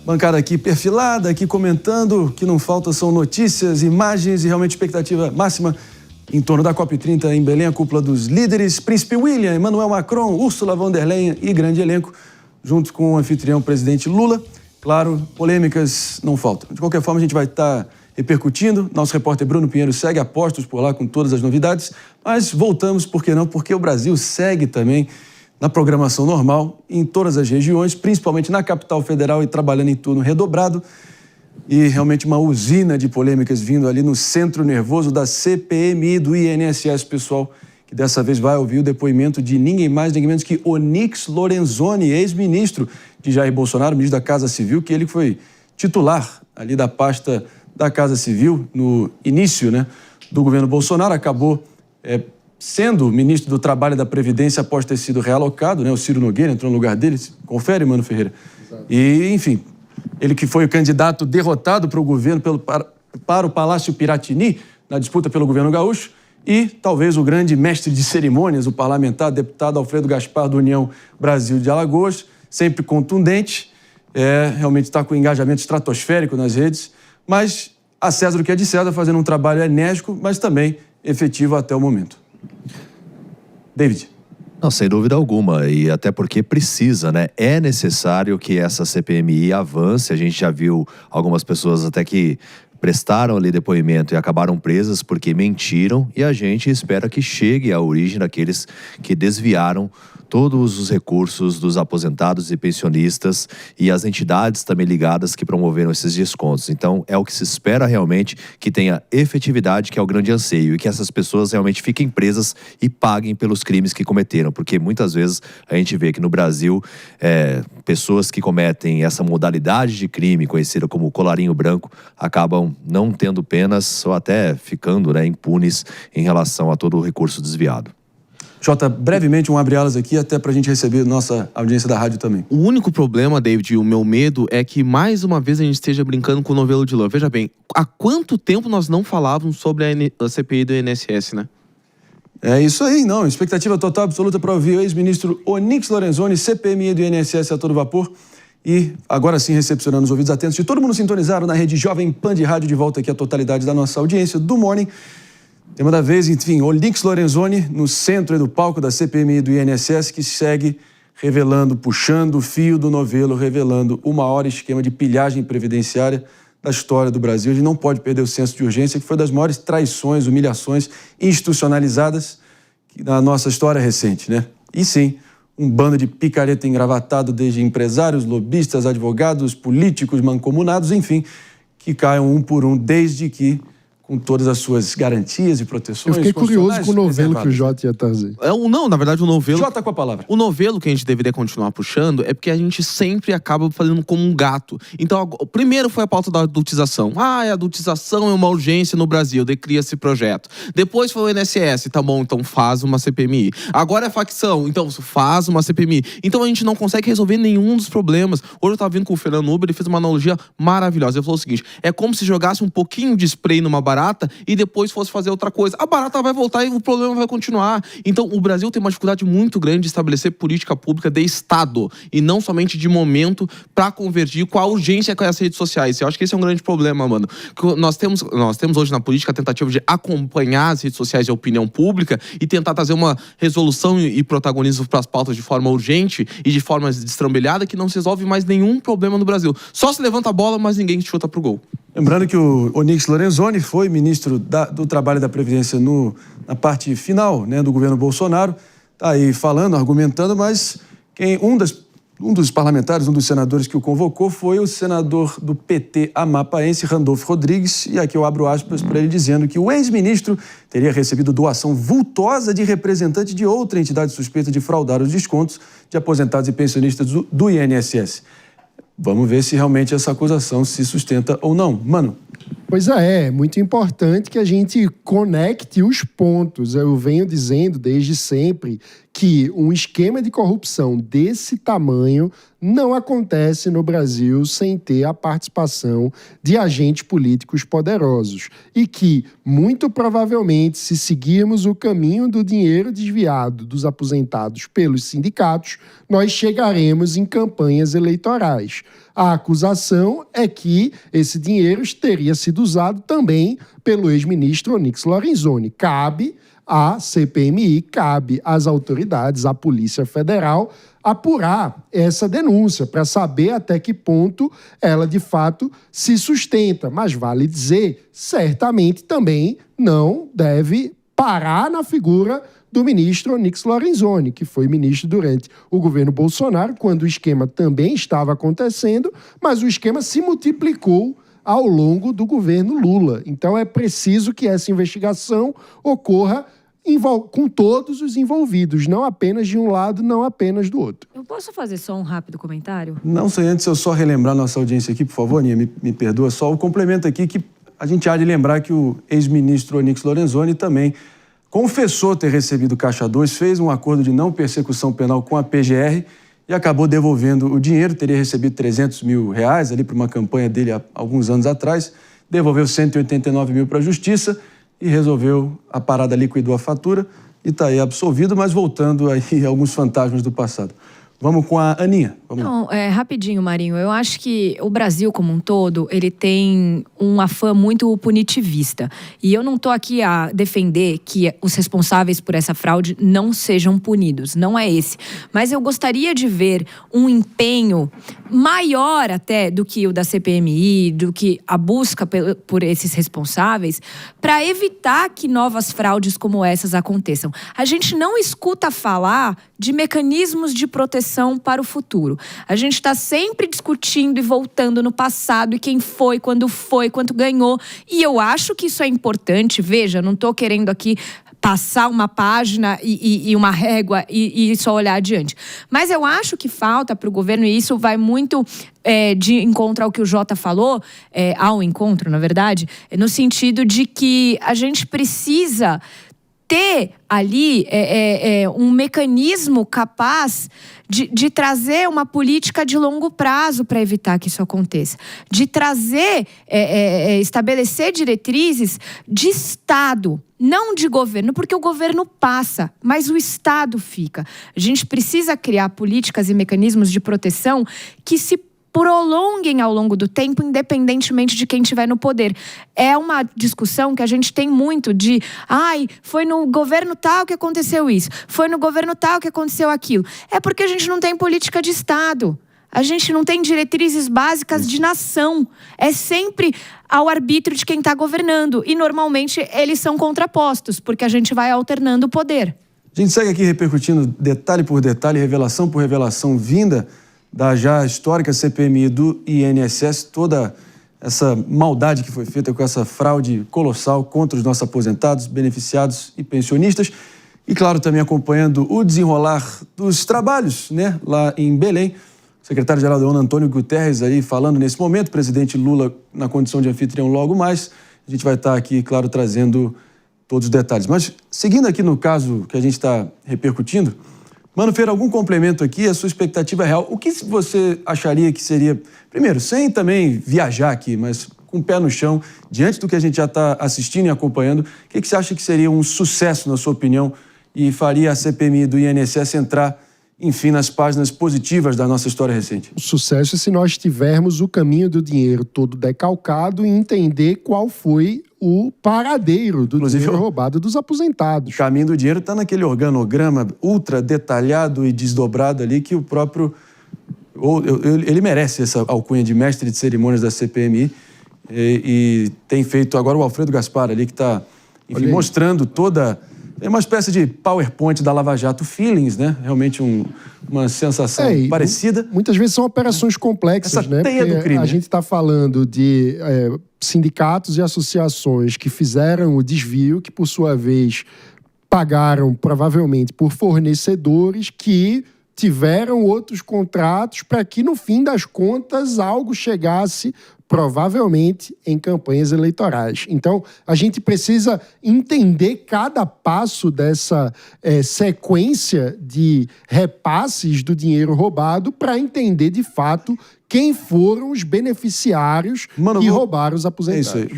Bancada aqui perfilada, aqui comentando. O que não falta são notícias, imagens e realmente expectativa máxima em torno da COP30 em Belém, a cúpula dos líderes. Príncipe William, Emmanuel Macron, Ursula von der Leyen e grande elenco, junto com o anfitrião presidente Lula. Claro, polêmicas não faltam. De qualquer forma, a gente vai estar repercutindo. Nosso repórter Bruno Pinheiro segue a postos por lá com todas as novidades. Mas voltamos, por que não? Porque o Brasil segue também na programação normal, em todas as regiões, principalmente na capital federal e trabalhando em turno redobrado. E realmente uma usina de polêmicas vindo ali no centro nervoso da CPMI do INSS, pessoal, que dessa vez vai ouvir o depoimento de ninguém mais, ninguém menos que Onyx Lorenzoni, ex-ministro de Jair Bolsonaro, ministro da Casa Civil, que ele foi titular ali da pasta da Casa Civil no início, né, do governo Bolsonaro, acabou sendo ministro do Trabalho e da Previdência após ter sido realocado, né? O Ciro Nogueira entrou no lugar dele. Confere, Mano Ferreira. Exato. E, enfim, ele que foi o candidato derrotado para o governo, para o Palácio Piratini, na disputa pelo governo gaúcho, e talvez o grande mestre de cerimônias, o parlamentar, deputado Alfredo Gaspar, do União Brasil de Alagoas, sempre contundente, realmente está com um engajamento estratosférico nas redes, mas a César o que é de César, fazendo um trabalho enérgico, mas também efetivo até o momento. David. Não, sem dúvida alguma, e até porque precisa, né? É necessário que essa CPMI avance. A gente já viu algumas pessoas até que prestaram ali depoimento e acabaram presas porque mentiram, e a gente espera que chegue à origem daqueles que desviaram todos os recursos dos aposentados e pensionistas e as entidades também ligadas que promoveram esses descontos. Então, é o que se espera realmente, que tenha efetividade, que é o grande anseio, e que essas pessoas realmente fiquem presas e paguem pelos crimes que cometeram, porque muitas vezes a gente vê que no Brasil, pessoas que cometem essa modalidade de crime, conhecida como colarinho branco, acabam não tendo penas ou até ficando, né, impunes em relação a todo o recurso desviado. Jota, brevemente um abre-alas aqui, até para a gente receber nossa audiência da rádio também. O único problema, David, o meu medo é que mais uma vez a gente esteja brincando com o novelo de lã. Veja bem, há quanto tempo nós não falávamos sobre a CPI do INSS, né? É isso aí, não. Expectativa total absoluta para ouvir o ex-ministro Onyx Lorenzoni, CPMI do INSS a todo vapor. E agora sim, recepcionando os ouvidos atentos de todo mundo sintonizado na rede Jovem Pan de Rádio, de volta aqui a totalidade da nossa audiência do Morning. Tema da vez, enfim, Onyx Lorenzoni no centro do palco da CPMI do INSS, que segue revelando, puxando o fio do novelo, revelando o maior esquema de pilhagem previdenciária da história do Brasil. A gente não pode perder o senso de urgência, que foi das maiores traições, humilhações institucionalizadas da nossa história recente, né? E sim, um bando de picareta engravatado, desde empresários, lobistas, advogados, políticos, mancomunados, enfim, que caiam um por um, desde que com todas as suas garantias e proteções. Eu fiquei curioso com o novelo que o Jota ia trazer. Não, na verdade, o novelo... Jota com a palavra. O novelo que a gente deveria continuar puxando é porque a gente sempre acaba fazendo como um gato. Então, primeiro foi a pauta da adultização. A adultização é uma urgência no Brasil, daí cria esse projeto. Depois foi o INSS, tá bom, então faz uma CPMI. Agora é facção, então faz uma CPMI. Então a gente não consegue resolver nenhum dos problemas. Hoje eu tava vindo com o Fernando Uber, ele fez uma analogia maravilhosa. Ele falou o seguinte, é como se jogasse um pouquinho de spray numa barata e depois fosse fazer outra coisa. A barata vai voltar e o problema vai continuar. Então, o Brasil tem uma dificuldade muito grande de estabelecer política pública de Estado e não somente de momento para convergir com a urgência com as redes sociais. Eu acho que esse é um grande problema, mano. Nós temos hoje na política a tentativa de acompanhar as redes sociais e a opinião pública e tentar trazer uma resolução e protagonismo para as pautas de forma urgente e de forma destrambelhada que não se resolve mais nenhum problema no Brasil. Só se levanta a bola, mas ninguém chuta pro gol. Lembrando que o Onyx Lorenzoni foi ministro do Trabalho e da Previdência na parte final, né, do governo Bolsonaro. Está aí falando, argumentando, mas um dos parlamentares, um dos senadores que o convocou foi o senador do PT amapaense, Randolfo Rodrigues. E aqui eu abro aspas para ele dizendo que o ex-ministro teria recebido doação vultosa de representante de outra entidade suspeita de fraudar os descontos de aposentados e pensionistas do INSS. Vamos ver se realmente essa acusação se sustenta ou não. Mano. Pois é muito importante que a gente conecte os pontos. Eu venho dizendo desde sempre que um esquema de corrupção desse tamanho não acontece no Brasil sem ter a participação de agentes políticos poderosos. E que, muito provavelmente, se seguirmos o caminho do dinheiro desviado dos aposentados pelos sindicatos, nós chegaremos em campanhas eleitorais. A acusação é que esse dinheiro teria sido usado também pelo ex-ministro Onyx Lorenzoni. Cabe à CPMI, cabe às autoridades, à Polícia Federal, apurar essa denúncia para saber até que ponto ela, de fato, se sustenta. Mas vale dizer, certamente também não deve parar na figura do ministro Onyx Lorenzoni, que foi ministro durante o governo Bolsonaro, quando o esquema também estava acontecendo, mas o esquema se multiplicou ao longo do governo Lula. Então é preciso que essa investigação ocorra com todos os envolvidos, não apenas de um lado, não apenas do outro. Eu posso fazer só um rápido comentário? Não sei, antes eu só relembrar nossa audiência aqui, por favor, Aninha, me perdoa, só o complemento aqui que a gente há de lembrar que o ex-ministro Onyx Lorenzoni também confessou ter recebido Caixa 2, fez um acordo de não persecução penal com a PGR e acabou devolvendo o dinheiro, teria recebido R$300 mil ali para uma campanha dele há alguns anos atrás, devolveu 189 mil para a Justiça e resolveu a parada, liquidou a fatura e está aí absolvido, mas voltando aí alguns fantasmas do passado. Vamos com a Aninha. Vamos. Não, rapidinho, Marinho. Eu acho que o Brasil como um todo, ele tem um afã muito punitivista. E eu não estou aqui a defender que os responsáveis por essa fraude não sejam punidos. Não é esse. Mas eu gostaria de ver um empenho maior até do que o da CPMI, do que a busca por esses responsáveis, para evitar que novas fraudes como essas aconteçam. A gente não escuta falar de mecanismos de proteção para o futuro. A gente está sempre discutindo e voltando no passado e quem foi, quanto ganhou. E eu acho que isso é importante. Veja, não estou querendo aqui passar uma página e uma régua e só olhar adiante. Mas eu acho que falta para o governo, e isso vai muito de encontro ao que o Jota falou, ao encontro, na verdade, no sentido de que a gente precisa ter ali um mecanismo capaz de trazer uma política de longo prazo para evitar que isso aconteça. De trazer, estabelecer diretrizes de Estado, não de governo, porque o governo passa, mas o Estado fica. A gente precisa criar políticas e mecanismos de proteção que se prolonguem ao longo do tempo, independentemente de quem estiver no poder. É uma discussão que a gente tem muito de foi no governo tal que aconteceu isso, foi no governo tal que aconteceu aquilo. É porque a gente não tem política de Estado. A gente não tem diretrizes básicas de nação. É sempre ao arbítrio de quem está governando. E, normalmente, eles são contrapostos, porque a gente vai alternando o poder. A gente segue aqui repercutindo detalhe por detalhe, revelação por revelação vinda da já histórica CPMI do INSS, toda essa maldade que foi feita com essa fraude colossal contra os nossos aposentados, beneficiados e pensionistas. E, claro, também acompanhando o desenrolar dos trabalhos, né, lá em Belém. O secretário-geral da ONU, Antônio Guterres, aí falando nesse momento, o presidente Lula na condição de anfitrião logo mais. A gente vai estar aqui, claro, trazendo todos os detalhes. Mas, seguindo aqui no caso que a gente está repercutindo, Mano Feira, algum complemento aqui, a sua expectativa real? O que você acharia que seria, primeiro, sem também viajar aqui, mas com o pé no chão, diante do que a gente já está assistindo e acompanhando, o que você acha que seria um sucesso, na sua opinião, e faria a CPMI do INSS entrar, enfim, nas páginas positivas da nossa história recente? O sucesso é se nós tivermos o caminho do dinheiro todo decalcado e entender qual foi o paradeiro do dinheiro roubado dos aposentados. O caminho do dinheiro está naquele organograma ultra detalhado e desdobrado ali que o próprio... Ele merece essa alcunha de mestre de cerimônias da CPMI e tem feito agora o Alfredo Gaspar ali que está, enfim, mostrando toda... É uma espécie de PowerPoint da Lava Jato Feelings, né? Realmente uma sensação parecida. Muitas vezes são operações complexas, né? Teia do crime. A gente está falando de sindicatos e associações que fizeram o desvio, que por sua vez pagaram provavelmente por fornecedores que tiveram outros contratos para que no fim das contas algo chegasse provavelmente em campanhas eleitorais. Então, a gente precisa entender cada passo dessa sequência de repasses do dinheiro roubado para entender, de fato, quem foram os beneficiários Mano, que vou- roubaram os É aposentados. isso aí.